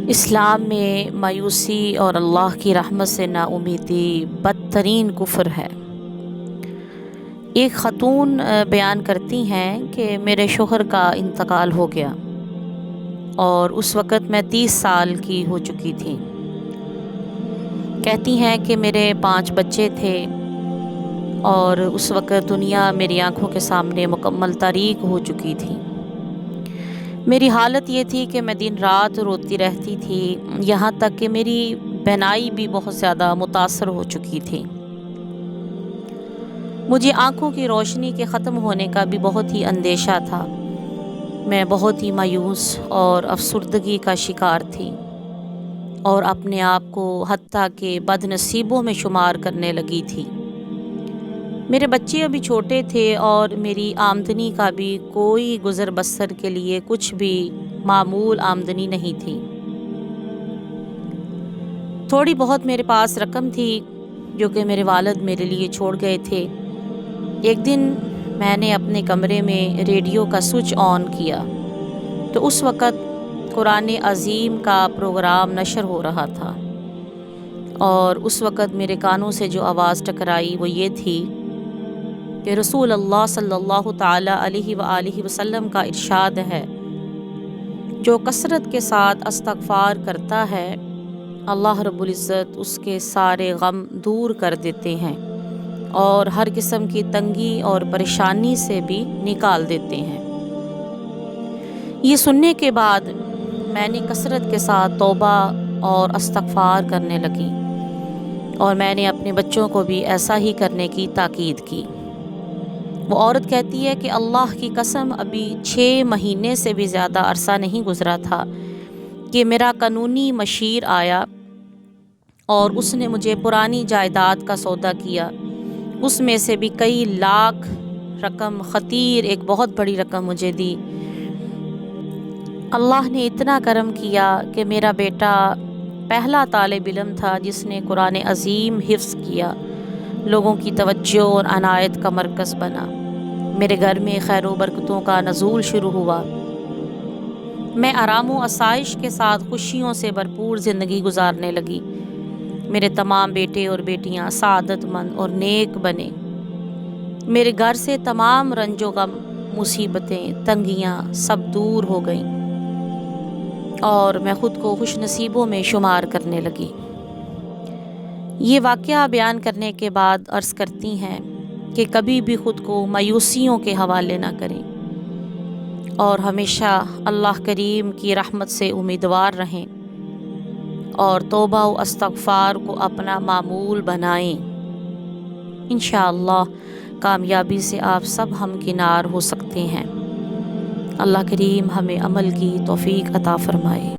اسلام میں مایوسی اور اللہ کی رحمت سے نا امیدی بدترین کفر ہے۔ ایک خاتون بیان کرتی ہیں کہ میرے شوہر کا انتقال ہو گیا اور اس وقت میں 30 سال کی ہو چکی تھی۔ کہتی ہیں کہ میرے 5 بچے تھے اور اس وقت دنیا میری آنکھوں کے سامنے مکمل تاریک ہو چکی تھی۔ میری حالت یہ تھی کہ میں دن رات روتی رہتی تھی، یہاں تک کہ میری بینائی بھی بہت زیادہ متاثر ہو چکی تھی۔ مجھے آنکھوں کی روشنی کے ختم ہونے کا بھی بہت ہی اندیشہ تھا۔ میں بہت ہی مایوس اور افسردگی کا شکار تھی اور اپنے آپ کو حتیٰ کہ بد نصیبوں میں شمار کرنے لگی تھی۔ میرے بچے ابھی چھوٹے تھے اور میری آمدنی کا بھی کوئی گزر بسر کے لیے کچھ بھی معمول آمدنی نہیں تھی۔ تھوڑی بہت میرے پاس رقم تھی جو کہ میرے والد میرے لیے چھوڑ گئے تھے۔ ایک دن میں نے اپنے کمرے میں ریڈیو کا سوئچ آن کیا تو اس وقت قرآن عظیم کا پروگرام نشر ہو رہا تھا، اور اس وقت میرے کانوں سے جو آواز ٹکرائی وہ یہ تھی کہ رسول اللہ صلی اللہ تعالی علیہ وآلہ وسلم کا ارشاد ہے، جو کثرت کے ساتھ استغفار کرتا ہے اللہ رب العزت اس کے سارے غم دور کر دیتے ہیں اور ہر قسم کی تنگی اور پریشانی سے بھی نکال دیتے ہیں۔ یہ سننے کے بعد میں نے کثرت کے ساتھ توبہ اور استغفار کرنے لگی، اور میں نے اپنے بچوں کو بھی ایسا ہی کرنے کی تاکید کی۔ وہ عورت کہتی ہے کہ اللہ کی قسم ابھی 6 مہینے سے بھی زیادہ عرصہ نہیں گزرا تھا کہ میرا قانونی مشیر آیا اور اس نے مجھے پرانی جائیداد کا سودا کیا، اس میں سے بھی کئی لاکھ رقم خطیر ایک بہت بڑی رقم مجھے دی۔ اللہ نے اتنا کرم کیا کہ میرا بیٹا پہلا طالب علم تھا جس نے قرآن عظیم حفظ کیا، لوگوں کی توجہ اور عنایت کا مرکز بنا۔ میرے گھر میں خیر و برکتوں کا نزول شروع ہوا۔ میں آرام و آسائش کے ساتھ خوشیوں سے بھرپور زندگی گزارنے لگی۔ میرے تمام بیٹے اور بیٹیاں سعادت مند اور نیک بنے۔ میرے گھر سے تمام رنج و غم، مصیبتیں، تنگیاں سب دور ہو گئیں اور میں خود کو خوش نصیبوں میں شمار کرنے لگی۔ یہ واقعہ بیان کرنے کے بعد عرض کرتی ہیں کہ کبھی بھی خود کو مایوسیوں کے حوالے نہ کریں اور ہمیشہ اللہ کریم کی رحمت سے امیدوار رہیں اور توبہ و استغفار کو اپنا معمول بنائیں۔ انشاءاللہ کامیابی سے آپ سب ہمکنار ہو سکتے ہیں۔ اللہ کریم ہمیں عمل کی توفیق عطا فرمائے۔